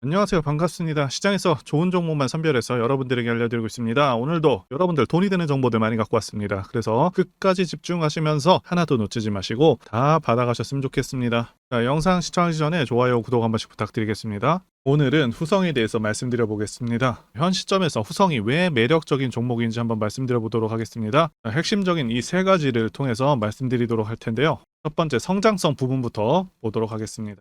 안녕하세요. 반갑습니다. 시장에서 좋은 종목만 선별해서 여러분들에게 알려드리고 있습니다. 오늘도 여러분들 돈이 되는 정보들 많이 갖고 왔습니다. 그래서 끝까지 집중하시면서 하나도 놓치지 마시고 다 받아가셨으면 좋겠습니다. 자, 영상 시청하기 전에 좋아요, 구독 한 번씩 부탁드리겠습니다. 오늘은 후성에 대해서 말씀드려 보겠습니다. 현 시점에서 후성이 왜 매력적인 종목인지 한번 말씀드려 보도록 하겠습니다. 핵심적인 이 세 가지를 통해서 말씀드리도록 할 텐데요. 첫 번째 성장성 부분부터 보도록 하겠습니다.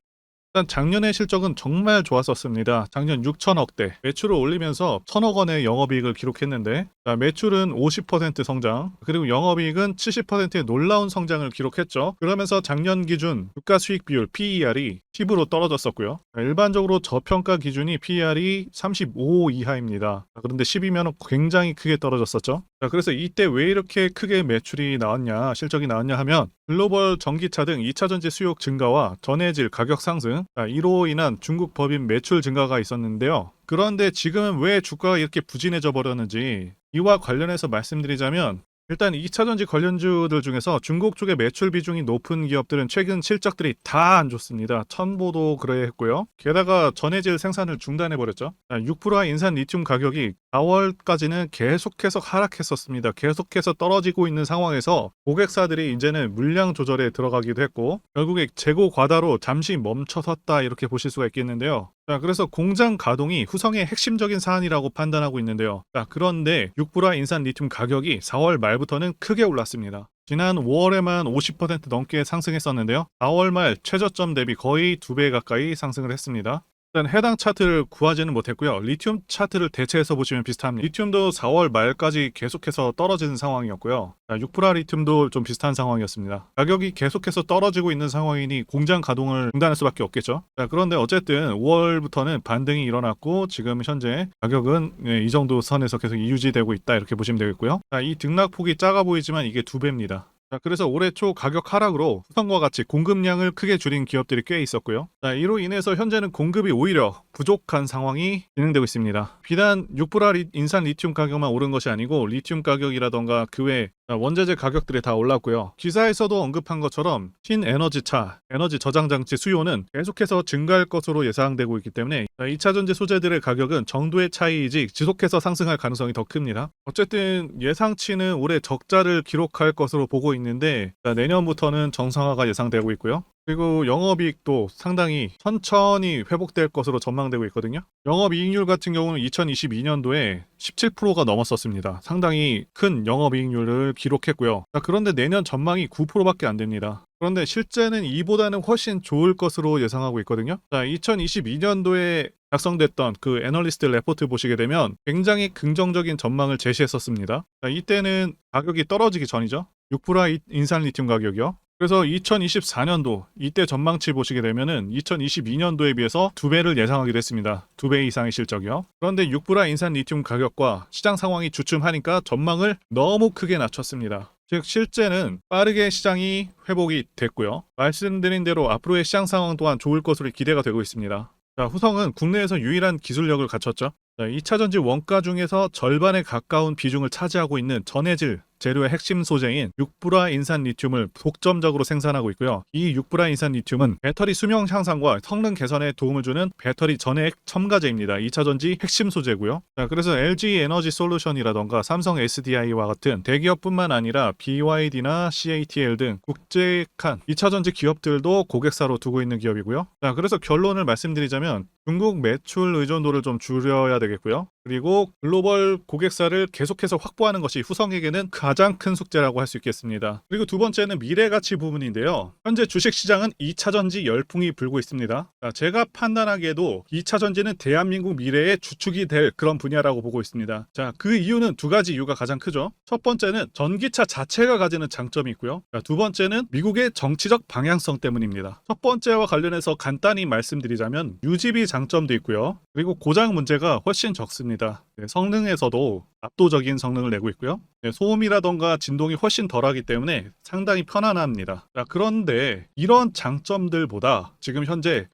일단 작년의 실적은 정말 좋았었습니다. 작년 6천억대 매출을 올리면서 1천억 원의 영업이익을 기록했는데 매출은 50% 성장 그리고 영업이익은 70%의 놀라운 성장을 기록했죠. 그러면서 작년 기준 주가 수익 비율 PER이 10으로 떨어졌었고요. 일반적으로 저평가 기준이 PER이 35 이하입니다. 그런데 10이면 굉장히 크게 떨어졌었죠. 그래서 이때 왜 이렇게 크게 매출이 나왔냐, 실적이 나왔냐 하면 글로벌 전기차 등 2차 전지 수요 증가와 전해질 가격 상승, 이로 인한 중국 법인 매출 증가가 있었는데요. 그런데 지금은 왜 주가가 이렇게 부진해져 버렸는지 이와 관련해서 말씀드리자면 일단 2차 전지 관련주들 중에서 중국 쪽의 매출 비중이 높은 기업들은 최근 실적들이 다 안 좋습니다. 첨보도 그래 했고요. 게다가 전해질 생산을 중단해 버렸죠. 6%와 인산 리튬 가격이 4월까지는 계속해서 하락했었습니다. 계속해서 떨어지고 있는 상황에서 고객사들이 이제는 물량 조절에 들어가기도 했고 결국에 재고 과다로 잠시 멈춰섰다 이렇게 보실 수가 있겠는데요. 그래서 공장 가동이 후성의 핵심적인 사안이라고 판단하고 있는데요. 그런데 6%와 인산 리튬 가격이 4월 말부터는 크게 올랐습니다. 지난 5월에만 50% 넘게 상승했었는데요. 4월 말 최저점 대비 거의 2배 가까이 상승을 했습니다. 일단 해당 차트를 구하지는 못했고요. 리튬 차트를 대체해서 보시면 비슷합니다. 리튬도 4월 말까지 계속해서 떨어지는 상황이었고요. 6% 리튬도 좀 비슷한 상황이었습니다. 가격이 계속해서 떨어지고 있는 상황이니 공장 가동을 중단할 수밖에 없겠죠. 그런데 어쨌든 5월부터는 반등이 일어났고 지금 현재 가격은 이 정도 선에서 계속 유지되고 있다 이렇게 보시면 되겠고요. 이 등락폭이 작아 보이지만 이게 2배입니다. 그래서 올해 초 가격 하락으로 후성과 같이 공급량을 크게 줄인 기업들이 꽤 있었고요. 이로 인해서 현재는 공급이 오히려 부족한 상황이 진행되고 있습니다. 비단 6% 인산 리튬 가격만 오른 것이 아니고 리튬 가격이라던가 그 외 원자재 가격들이 다 올랐고요. 기사에서도 언급한 것처럼 신에너지차, 에너지 저장 장치 수요는 계속해서 증가할 것으로 예상되고 있기 때문에 2차 전지 소재들의 가격은 정도의 차이이지 지속해서 상승할 가능성이 더 큽니다. 어쨌든 예상치는 올해 적자를 기록할 것으로 보고 있는데 내년부터는 정상화가 예상되고 있고요. 그리고 영업이익도 상당히 천천히 회복될 것으로 전망되고 있거든요. 영업이익률 같은 경우는 2022년도에 17%가 넘었었습니다. 상당히 큰 영업이익률을 기록했고요. 그런데 내년 전망이 9%밖에 안 됩니다. 그런데 실제는 이보다는 훨씬 좋을 것으로 예상하고 있거든요. 2022년도에 작성됐던 그 애널리스트 레포트 보시게 되면 굉장히 긍정적인 전망을 제시했었습니다. 이때는 가격이 떨어지기 전이죠. 6% 인산 리튬 가격이요. 그래서 2024년도 이때 전망치 보시게 되면은 2022년도에 비해서 2배를 예상하기도 했습니다. 2배 이상의 실적이요. 그런데 6% 인산 리튬 가격과 시장 상황이 주춤하니까 전망을 너무 크게 낮췄습니다. 즉 실제는 빠르게 시장이 회복이 됐고요. 말씀드린 대로 앞으로의 시장 상황 또한 좋을 것으로 기대가 되고 있습니다. 후성은 국내에서 유일한 기술력을 갖췄죠. 2차 전지 원가 중에서 절반에 가까운 비중을 차지하고 있는 전해질 재료의 핵심 소재인 6% 인산 리튬을 독점적으로 생산하고 있고요. 이 6% 인산 리튬은 배터리 수명 향상과 성능 개선에 도움을 주는 배터리 전해액 첨가제입니다. 2차 전지 핵심 소재고요. 그래서 LG 에너지 솔루션이라던가 삼성 SDI와 같은 대기업뿐만 아니라 BYD나 CATL 등 국제한 2차 전지 기업들도 고객사로 두고 있는 기업이고요. 그래서 결론을 말씀드리자면 중국 매출 의존도를 좀 줄여야 되겠고요. 그리고 글로벌 고객사를 계속해서 확보하는 것이 후성에게는 가장 큰 숙제라고 할 수 있겠습니다. 그리고 두 번째는 미래가치 부분인데요. 현재 주식시장은 2차전지 열풍이 불고 있습니다. 제가 판단하기에도 2차전지는 대한민국 미래의 주축이 될 그런 분야라고 보고 있습니다. 그 이유는 두 가지 이유가 가장 크죠. 첫 번째는 전기차 자체가 가지는 장점이 있고요. 두 번째는 미국의 정치적 방향성 때문입니다. 첫 번째와 관련해서 간단히 말씀드리자면 유지비 장점도 있고요. 그리고 고장 문제가 훨씬 적습니다. 성능에서도 압도적인 성능을 내고 있고요. 소음이라던가 진동이 훨씬 덜하기 때문에 상당히 편안합니다. 그런데 이런 장점들보다 지금 현재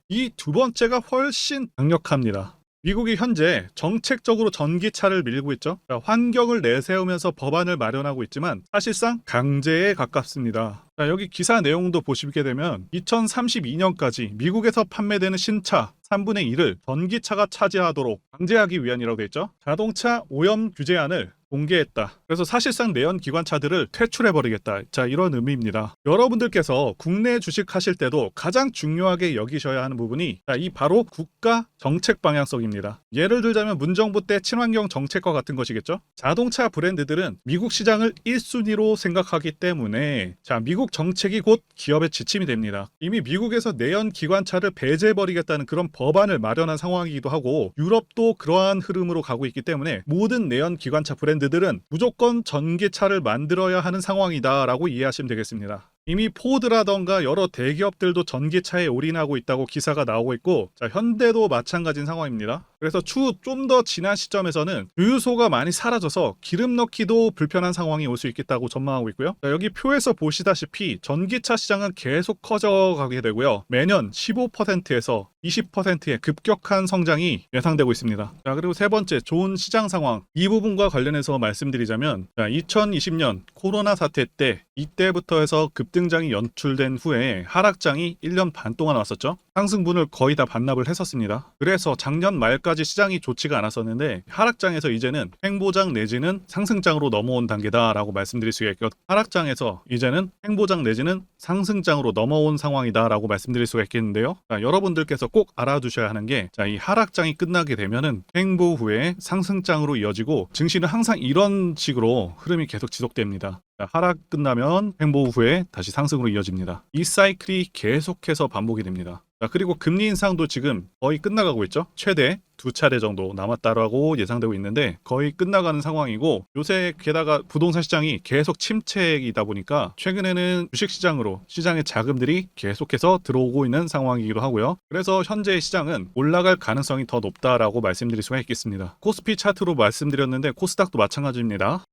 이 두 번째가 훨씬 강력합니다. 미국이 현재 정책적으로 전기차를 밀고 있죠. 환경을 내세우면서 법안을 마련하고 있지만 사실상 강제에 가깝습니다. 자, 여기 기사 내용도 보시게 되면 2032년까지 미국에서 판매되는 신차 3분의 1을 전기차가 차지하도록 방지하기 위한이라고 되어 있죠. 자동차 오염 규제안을 공개했다. 그래서 사실상 내연 기관차들을 퇴출해버리겠다. 자, 이런 의미입니다. 여러분들께서 국내 주식하실 때도 가장 중요하게 여기셔야 하는 부분이 이 바로 국가 정책 방향성입니다. 예를 들자면 문정부 때 친환경 정책과 같은 것이겠죠. 자동차 브랜드들은 미국 시장을 1순위로 생각하기 때문에 미국 정책이 곧 기업의 지침이 됩니다. 이미 미국에서 내연 기관차를 배제해버리겠다는 그런 법안을 마련한 상황이기도 하고 유럽도 그러한 흐름으로 가고 있기 때문에 모든 내연 기관차 브랜드들은 무조건 전기차를 만들어야 하는 상황이다라고 이해하시면 되겠습니다. 이미 포드라던가 여러 대기업들도 전기차에 올인하고 있다고 기사가 나오고 있고 현대도 마찬가지인 상황입니다. 그래서 추후 좀 더 지난 시점에서는 주유소가 많이 사라져서 기름 넣기도 불편한 상황이 올 수 있겠다고 전망하고 있고요. 여기 표에서 보시다시피 전기차 시장은 계속 커져가게 되고요. 매년 15%에서 20%의 급격한 성장이 예상되고 있습니다. 그리고 세 번째, 좋은 시장 상황. 이 부분과 관련해서 말씀드리자면 2020년 코로나 사태 때 이때부터 해서 급등장이 연출된 후에 하락장이 1년 반 동안 왔었죠. 상승분을 거의 다 반납을 했었습니다. 그래서 작년 말까지 시장이 좋지가 않았었는데 하락장에서 이제는 횡보장 내지는 상승장으로 넘어온 단계다라고 말씀드릴 수가 있고 하락장에서 이제는 횡보장 내지는 상승장으로 넘어온 상황이다라고 말씀드릴 수가 있겠는데요. 여러분들께서 꼭 알아두셔야 하는 게 이 하락장이 끝나게 되면은 횡보 후에 상승장으로 이어지고 증시는 항상 이런 식으로 흐름이 계속 지속됩니다. 하락 끝나면 횡보 후에 다시 상승으로 이어집니다. 이 사이클이 계속해서 반복이 됩니다. 그리고 금리 인상도 지금 거의 끝나가고 있죠. 최대 2차례 정도 남았다라고 예상되고 있는데 거의 끝나가는 상황이고 요새 게다가 부동산 시장이 계속 침체이다 보니까 최근에는 주식시장으로 시장의 자금들이 계속해서 들어오고 있는 상황이기도 하고요. 그래서 현재 시장은 올라갈 가능성이 더 높다라고 말씀드릴 수가 있겠습니다. 코스피 차트로 말씀드렸는데 코스닥도 마찬가지입니다.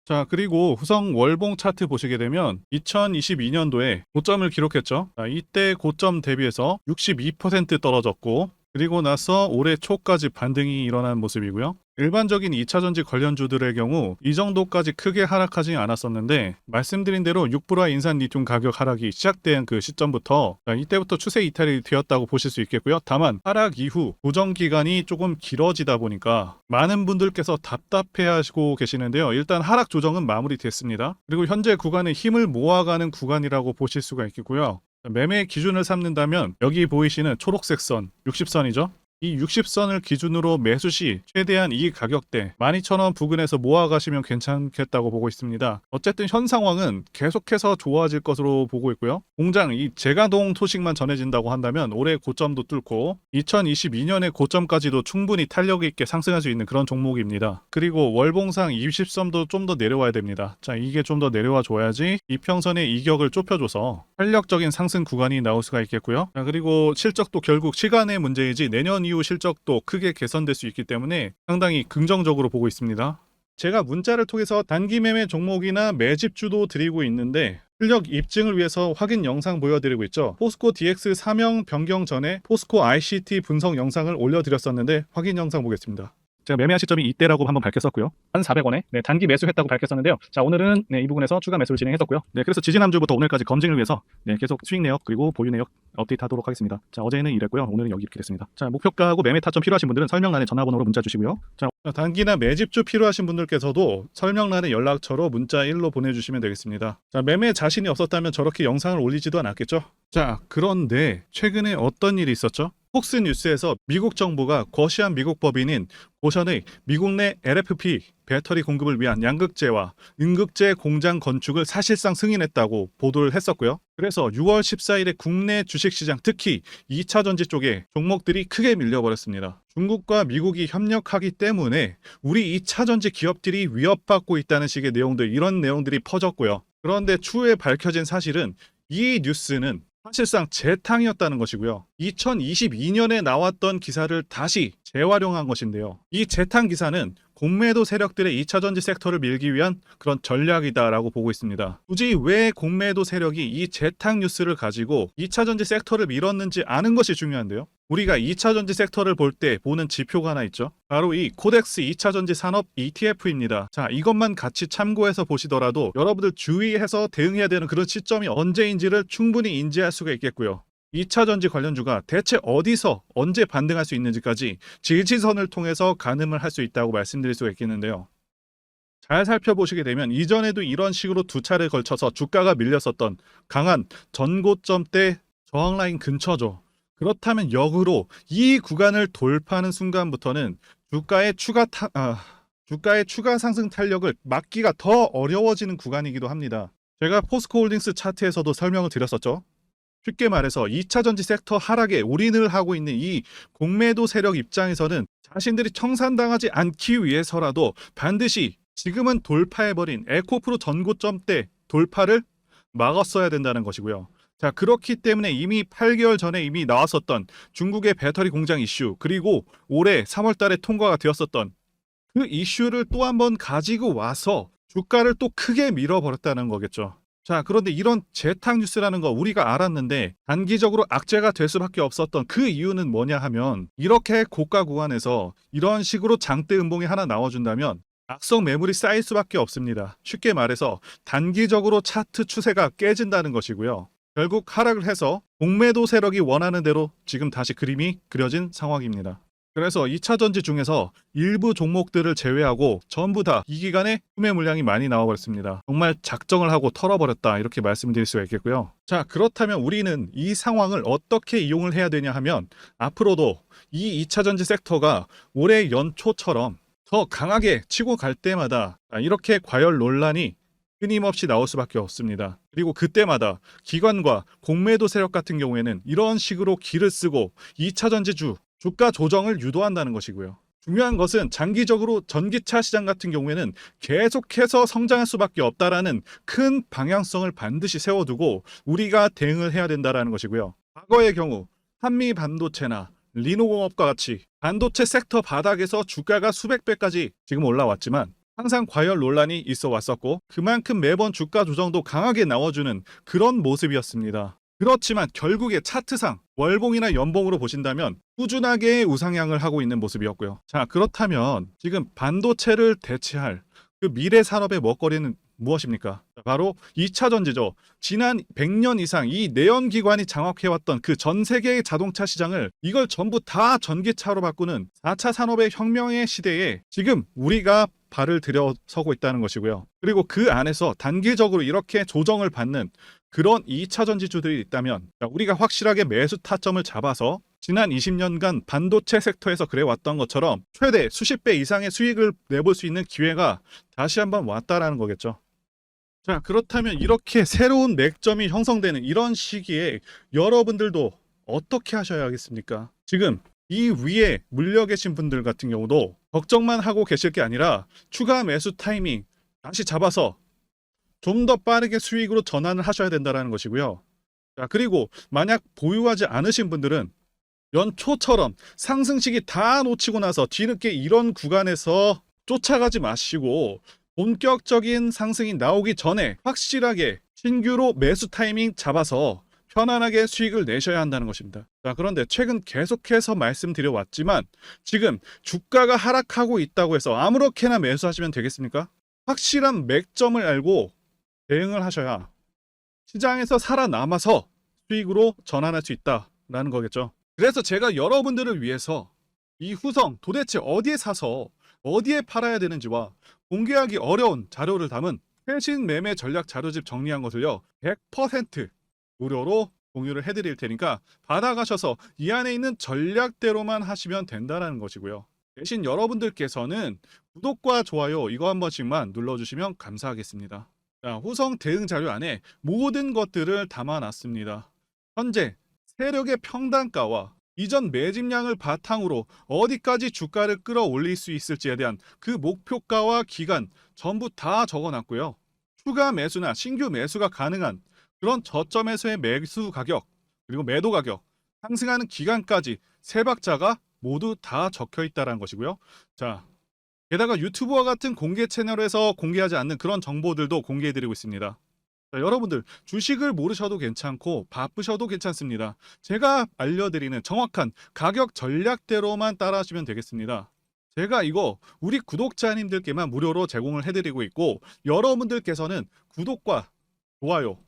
자, 그리고 후성 월봉 차트 보시게 되면 2022년도에 고점을 기록했죠. 이때 고점 대비해서 62% 떨어졌고 그리고 나서 올해 초까지 반등이 일어난 모습이고요. 일반적인 2차전지 관련주들의 경우 이 정도까지 크게 하락하지 않았었는데 말씀드린 대로 육부라 인산 리튬 가격 하락이 시작된 그 시점부터 이때부터 추세 이탈이 되었다고 보실 수 있겠고요. 다만 하락 이후 조정 기간이 조금 길어지다 보니까 많은 분들께서 답답해하시고 계시는데요. 일단 하락 조정은 마무리됐습니다. 그리고 현재 구간은 힘을 모아가는 구간이라고 보실 수가 있겠고요. 매매 기준을 삼는다면 여기 보이시는 초록색 선 60선이죠. 이 60선을 기준으로 매수 시 최대한 이 가격대 12,000원 부근에서 모아가시면 괜찮겠다고 보고 있습니다. 어쨌든 현 상황은 계속해서 좋아질 것으로 보고 있고요. 공장 이 재가동 소식만 전해진다고 한다면 올해 고점도 뚫고 2022년의 고점까지도 충분히 탄력 있게 상승할 수 있는 그런 종목입니다. 그리고 월봉상 20선도 좀 더 내려와야 됩니다. 자, 이게 좀 더 내려와 줘야지 이평선의 이격을 좁혀줘서 탄력적인 상승 구간이 나올 수가 있겠고요. 자, 그리고 실적도 결국 시간의 문제이지 내년 이후 실적도 크게 개선될 수 있기 때문에 상당히 긍정적으로 보고 있습니다. 제가 문자를 통해서 단기 매매 종목이나 매집주도 드리고 있는데 실력 입증을 위해서 확인 영상 보여드리고 있죠. 포스코 DX 사명 변경 전에 포스코 ICT 분석 영상을 올려드렸었는데 확인 영상 보겠습니다. 제가 매매한 시점이 이때라고 한번 밝혔었고요. 1,400원에 단기 매수했다고 밝혔었는데요. 자, 오늘은 이 부분에서 추가 매수를 진행했었고요. 그래서 지지난주부터 오늘까지 검증을 위해서 계속 수익 내역 그리고 보유 내역 업데이트하도록 하겠습니다. 자, 어제는 이랬고요. 오늘은 여기 이렇게 됐습니다. 자, 목표가하고 매매 타점 필요하신 분들은 설명란에 전화번호로 문자 주시고요. 자, 단기나 매집주 필요하신 분들께서도 설명란에 연락처로 문자 1로 보내주시면 되겠습니다. 자, 매매 자신이 없었다면 저렇게 영상을 올리지도 않았겠죠. 자, 그런데 최근에 어떤 일이 있었죠? 폭스뉴스에서 미국 정부가 거시한 미국 법인인 고션의 미국 내 LFP 배터리 공급을 위한 양극재와 음극재 공장 건축을 사실상 승인했다고 보도를 했었고요. 그래서 6월 14일에 국내 주식시장 특히 2차전지 쪽에 종목들이 크게 밀려버렸습니다. 중국과 미국이 협력하기 때문에 우리 2차전지 기업들이 위협받고 있다는 식의 내용들, 이런 내용들이 퍼졌고요. 그런데 추후에 밝혀진 사실은 이 뉴스는 사실상 재탕이었다는 것이고요. 2022년에 나왔던 기사를 다시 재활용한 것인데요. 이 재탕 기사는 공매도 세력들의 2차전지 섹터를 밀기 위한 그런 전략이다라고 보고 있습니다. 굳이 왜 공매도 세력이 이 재탕 뉴스를 가지고 2차전지 섹터를 밀었는지 아는 것이 중요한데요. 우리가 2차 전지 섹터를 볼 때 보는 지표가 하나 있죠. 바로 이 코덱스 2차 전지 산업 ETF입니다. 자, 이것만 같이 참고해서 보시더라도 여러분들 주의해서 대응해야 되는 그런 시점이 언제인지를 충분히 인지할 수가 있겠고요. 2차 전지 관련주가 대체 어디서 언제 반등할 수 있는지까지 지지선을 통해서 가늠을 할 수 있다고 말씀드릴 수가 있겠는데요. 잘 살펴보시게 되면 이전에도 이런 식으로 두 차례 걸쳐서 주가가 밀렸었던 강한 전고점대 저항 라인 근처죠. 그렇다면 역으로 이 구간을 돌파하는 순간부터는 주가의 추가 상승 탄력을 막기가 더 어려워지는 구간이기도 합니다. 제가 포스코홀딩스 차트에서도 설명을 드렸었죠. 쉽게 말해서 2차 전지 섹터 하락에 올인을 하고 있는 이 공매도 세력 입장에서는 자신들이 청산당하지 않기 위해서라도 반드시 지금은 돌파해버린 에코프로 전고점대 돌파를 막았어야 된다는 것이고요. 자, 그렇기 때문에 이미 8개월 전에 이미 나왔었던 중국의 배터리 공장 이슈, 그리고 올해 3월 달에 통과가 되었었던 그 이슈를 또 한 번 가지고 와서 주가를 또 크게 밀어버렸다는 거겠죠. 자, 그런데 이런 재탕 뉴스라는 거 우리가 알았는데 단기적으로 악재가 될 수밖에 없었던 그 이유는 뭐냐 하면, 이렇게 고가 구간에서 이런 식으로 장대 음봉이 하나 나와준다면 악성 매물이 쌓일 수밖에 없습니다. 쉽게 말해서 단기적으로 차트 추세가 깨진다는 것이고요. 결국 하락을 해서 공매도 세력이 원하는 대로 지금 다시 그림이 그려진 상황입니다. 그래서 2차 전지 중에서 일부 종목들을 제외하고 전부 다 이 기간에 구매 물량이 많이 나와버렸습니다. 정말 작정을 하고 털어버렸다, 이렇게 말씀드릴 수가 있겠고요. 자, 그렇다면 우리는 이 상황을 어떻게 이용을 해야 되냐 하면, 앞으로도 이 2차 전지 섹터가 올해 연초처럼 더 강하게 치고 갈 때마다 이렇게 과열 논란이 끊임없이 나올 수밖에 없습니다. 그리고 그때마다 기관과 공매도 세력 같은 경우에는 이런 식으로 기를 쓰고 2차 전지주 주가 조정을 유도한다는 것이고요. 중요한 것은 장기적으로 전기차 시장 같은 경우에는 계속해서 성장할 수밖에 없다라는 큰 방향성을 반드시 세워두고 우리가 대응을 해야 된다는 것이고요. 과거의 경우 한미 반도체나 리노공업과 같이 반도체 섹터 바닥에서 주가가 수백 배까지 지금 올라왔지만 항상 과열 논란이 있어 왔었고, 그만큼 매번 주가 조정도 강하게 나와주는 그런 모습이었습니다. 그렇지만 결국에 차트상 월봉이나 연봉으로 보신다면 꾸준하게 우상향을 하고 있는 모습이었고요. 자, 그렇다면 지금 반도체를 대체할 그 미래 산업의 먹거리는 무엇입니까? 바로 2차 전지죠. 지난 100년 이상 이 내연기관이 장악해왔던 그 전 세계의 자동차 시장을 이걸 전부 다 전기차로 바꾸는 4차 산업의 혁명의 시대에 지금 우리가 발을 들여서고 있다는 것이고요. 그리고 그 안에서 단기적으로 이렇게 조정을 받는 그런 2차 전지주들이 있다면 우리가 확실하게 매수 타점을 잡아서 지난 20년간 반도체 섹터에서 그래왔던 것처럼 최대 수십 배 이상의 수익을 내볼 수 있는 기회가 다시 한번 왔다라는 거겠죠. 자, 그렇다면 이렇게 새로운 맥점이 형성되는 이런 시기에 여러분들도 어떻게 하셔야겠습니까? 지금 이 위에 물려 계신 분들 같은 경우도 걱정만 하고 계실 게 아니라 추가 매수 타이밍 다시 잡아서 좀 더 빠르게 수익으로 전환을 하셔야 된다는 것이고요. 자, 그리고 만약 보유하지 않으신 분들은 연초처럼 상승시기 다 놓치고 나서 뒤늦게 이런 구간에서 쫓아가지 마시고 본격적인 상승이 나오기 전에 확실하게 신규로 매수 타이밍 잡아서 편안하게 수익을 내셔야 한다는 것입니다. 자, 그런데 최근 계속해서 말씀드려 왔지만 지금 주가가 하락하고 있다고 해서 아무렇게나 매수하시면 되겠습니까? 확실한 맥점을 알고 대응을 하셔야 시장에서 살아남아서 수익으로 전환할 수 있다라는 거겠죠. 그래서 제가 여러분들을 위해서 이 후성 도대체 어디에 사서 어디에 팔아야 되는지와 공개하기 어려운 자료를 담은 최신 매매 전략 자료집 정리한 것을요 100% 무료로 공유를 해드릴 테니까 받아가셔서 이 안에 있는 전략대로만 하시면 된다는 것이고요. 대신 여러분들께서는 구독과 좋아요 이거 한 번씩만 눌러주시면 감사하겠습니다. 자, 후성 대응 자료 안에 모든 것들을 담아놨습니다. 현재 세력의 평단가와 이전 매집량을 바탕으로 어디까지 주가를 끌어올릴 수 있을지에 대한 그 목표가와 기간 전부 다 적어놨고요. 추가 매수나 신규 매수가 가능한 그런 저점에서의 매수 가격 그리고 매도 가격, 상승하는 기간까지 세 박자가 모두 다 적혀 있다는 것이고요. 자, 게다가 유튜브와 같은 공개 채널에서 공개하지 않는 그런 정보들도 공개해드리고 있습니다. 자, 여러분들 주식을 모르셔도 괜찮고 바쁘셔도 괜찮습니다. 제가 알려드리는 정확한 가격 전략대로만 따라하시면 되겠습니다. 제가 이거 우리 구독자님들께만 무료로 제공을 해드리고 있고 여러분들께서는 구독과 좋아요,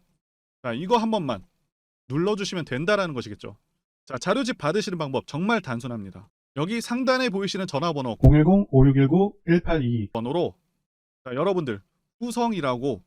자, 이거 한 번만 눌러주시면 된다라는 것이겠죠. 자, 자료집 받으시는 방법 정말 단순합니다. 여기 상단에 보이시는 전화번호 010-5619-1822 번호로 자, 여러분들 후성이라고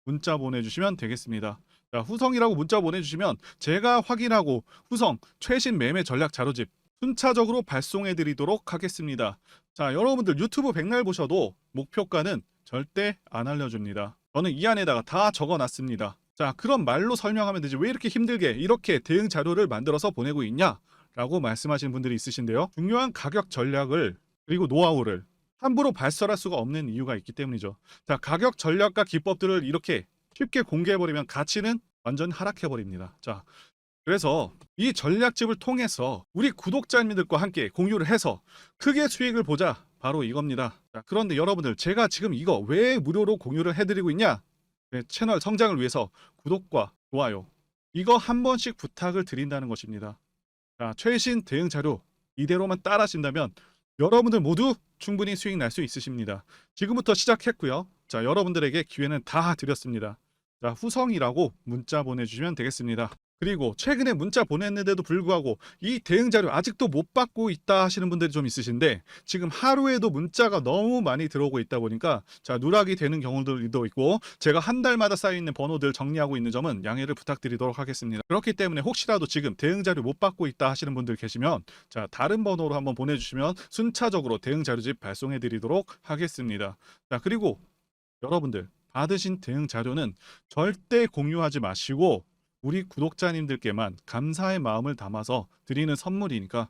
문자 보내주시면 되겠습니다. 자, 후성이라고 문자 보내주시면 제가 확인하고 후성 최신 매매 전략 자료집 순차적으로 발송해 드리도록 하겠습니다. 자, 여러분들 유튜브 백날 보셔도 목표가는 절대 안 알려줍니다. 저는 이 안에다가 다 적어놨습니다. 자, 그럼 말로 설명하면 되지 왜 이렇게 힘들게 이렇게 대응 자료를 만들어서 보내고 있냐? 라고 말씀하시는 분들이 있으신데요. 중요한 가격 전략을 그리고 노하우를 함부로 발설할 수가 없는 이유가 있기 때문이죠. 자, 가격 전략과 기법들을 이렇게 쉽게 공개해버리면 가치는 완전 하락해버립니다. 자, 그래서 이 전략집을 통해서 우리 구독자님들과 함께 공유를 해서 크게 수익을 보자. 바로 이겁니다. 자, 그런데 여러분들 제가 지금 이거 왜 무료로 공유를 해드리고 있냐? 네, 채널 성장을 위해서 구독과 좋아요 이거 한 번씩 부탁을 드린다는 것입니다. 자, 최신 대응 자료 이대로만 따라하신다면 여러분들 모두 충분히 수익 날 수 있으십니다. 지금부터 시작했고요. 자, 여러분들에게 기회는 다 드렸습니다. 자, 후성이라고 문자 보내주시면 되겠습니다. 그리고 최근에 문자 보냈는데도 불구하고 이 대응 자료 아직도 못 받고 있다 하시는 분들이 좀 있으신데 지금 하루에도 문자가 너무 많이 들어오고 있다 보니까 자, 누락이 되는 경우들도 있고 제가 한 달마다 쌓여있는 번호들 정리하고 있는 점은 양해를 부탁드리도록 하겠습니다. 그렇기 때문에 혹시라도 지금 대응 자료 못 받고 있다 하시는 분들 계시면 자, 다른 번호로 한번 보내주시면 순차적으로 대응 자료집 발송해 드리도록 하겠습니다. 자, 그리고 여러분들 받으신 대응 자료는 절대 공유하지 마시고 우리 구독자님들께만 감사의 마음을 담아서 드리는 선물이니까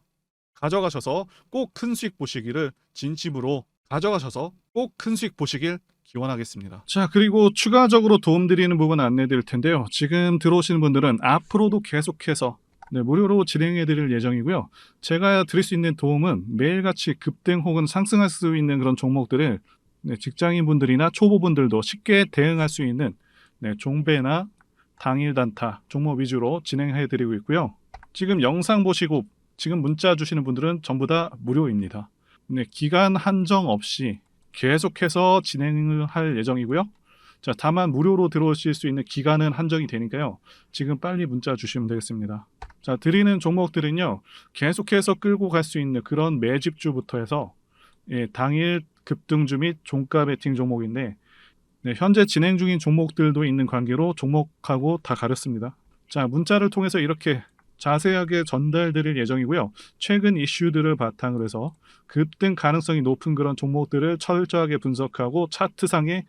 가져가셔서 꼭 큰 수익 보시기를 진심으로 가져가셔서 꼭 큰 수익 보시길 기원하겠습니다. 자, 그리고 추가적으로 도움드리는 부분 안내 드릴 텐데요. 지금 들어오시는 분들은 앞으로도 계속해서 무료로 진행해 드릴 예정이고요. 제가 드릴 수 있는 도움은 매일같이 급등 혹은 상승할 수 있는 그런 종목들을 직장인분들이나 초보분들도 쉽게 대응할 수 있는 종배나 당일 단타 종목 위주로 진행해 드리고 있고요. 지금 영상 보시고 지금 문자 주시는 분들은 전부 다 무료입니다. 기간 한정 없이 계속해서 진행을 할 예정이고요. 자, 다만 무료로 들어오실 수 있는 기간은 한정이 되니까요. 지금 빨리 문자 주시면 되겠습니다. 자, 드리는 종목들은요. 계속해서 끌고 갈 수 있는 그런 매집주부터 해서 당일 급등주 및 종가 베팅 종목인데 현재 진행 중인 종목들도 있는 관계로 종목하고 다 가렸습니다. 자, 문자를 통해서 이렇게 자세하게 전달드릴 예정이고요. 최근 이슈들을 바탕으로 해서 급등 가능성이 높은 그런 종목들을 철저하게 분석하고 차트상의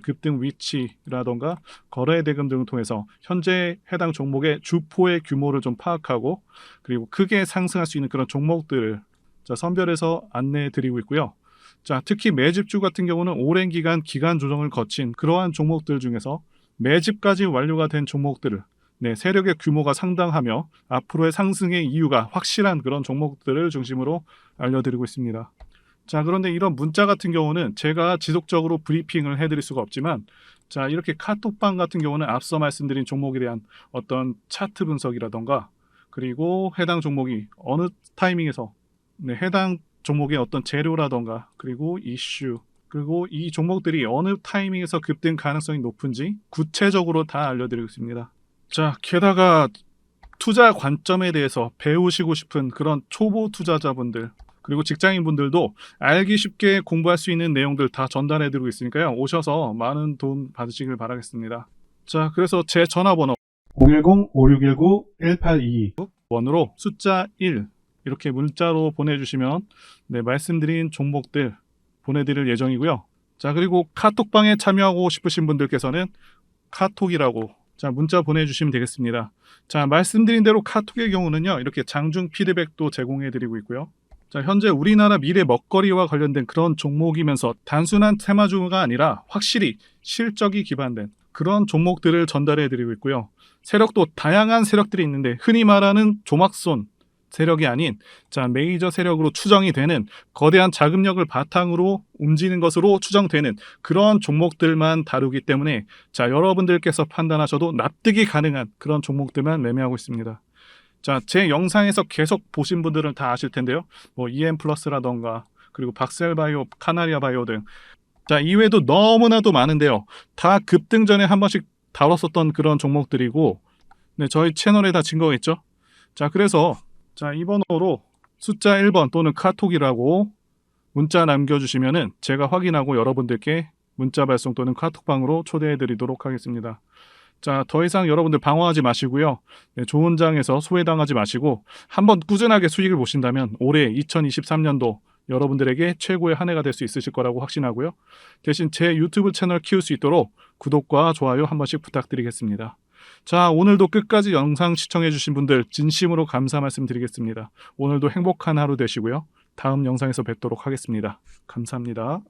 급등 위치라던가 거래 대금 등을 통해서 현재 해당 종목의 주포의 규모를 좀 파악하고 그리고 크게 상승할 수 있는 그런 종목들을 선별해서 안내해 드리고 있고요. 자, 특히 매집주 같은 경우는 오랜 기간 조정을 거친 그러한 종목들 중에서 매집까지 완료가 된 종목들을 세력의 규모가 상당하며 앞으로의 상승의 이유가 확실한 그런 종목들을 중심으로 알려드리고 있습니다. 자, 그런데 이런 문자 같은 경우는 제가 지속적으로 브리핑을 해드릴 수가 없지만 자, 이렇게 카톡방 같은 경우는 앞서 말씀드린 종목에 대한 어떤 차트 분석이라던가 그리고 해당 종목이 어느 타이밍에서 해당 종목의 어떤 재료라던가 그리고 이슈 그리고 이 종목들이 어느 타이밍에서 급등 가능성이 높은지 구체적으로 다 알려드리고 있습니다. 자, 게다가 투자 관점에 대해서 배우시고 싶은 그런 초보 투자자분들 그리고 직장인분들도 알기 쉽게 공부할 수 있는 내용들 다 전달해드리고 있으니까요. 오셔서 많은 도움 받으시길 바라겠습니다. 자, 그래서 제 전화번호 010-5619-1822 번호로 숫자 1 이렇게 문자로 보내주시면 말씀드린 종목들 보내드릴 예정이고요. 자, 그리고 카톡방에 참여하고 싶으신 분들께서는 카톡이라고 자, 문자 보내주시면 되겠습니다. 자, 말씀드린 대로 카톡의 경우는요. 이렇게 장중 피드백도 제공해드리고 있고요. 자, 현재 우리나라 미래 먹거리와 관련된 그런 종목이면서 단순한 테마주가 아니라 확실히 실적이 기반된 그런 종목들을 전달해드리고 있고요. 세력도 다양한 세력들이 있는데 흔히 말하는 조막손 세력이 아닌 메이저 세력으로 추정이 되는 거대한 자금력을 바탕으로 움직이는 것으로 추정되는 그런 종목들만 다루기 때문에 여러분들께서 판단하셔도 납득이 가능한 그런 종목들만 매매하고 있습니다. 제 영상에서 계속 보신 분들은 다 아실 텐데요. EM 플러스라던가 그리고 박셀바이오, 카나리아 바이오 등 이외에도 너무나도 많은데요. 다 급등 전에 한 번씩 다뤘었던 그런 종목들이고 저희 채널에 다 증거가 있죠. 그래서 이 번호로 숫자 1번 또는 카톡이라고 문자 남겨주시면은 제가 확인하고 여러분들께 문자 발송 또는 카톡방으로 초대해 드리도록 하겠습니다. 더 이상 여러분들 방황하지 마시고요. 좋은 장에서 소외당하지 마시고 한번 꾸준하게 수익을 보신다면 올해 2023년도 여러분들에게 최고의 한 해가 될 수 있으실 거라고 확신하고요. 대신 제 유튜브 채널 키울 수 있도록 구독과 좋아요 한 번씩 부탁드리겠습니다. 오늘도 끝까지 영상 시청해주신 분들 진심으로 감사 말씀드리겠습니다. 오늘도 행복한 하루 되시고요. 다음 영상에서 뵙도록 하겠습니다. 감사합니다.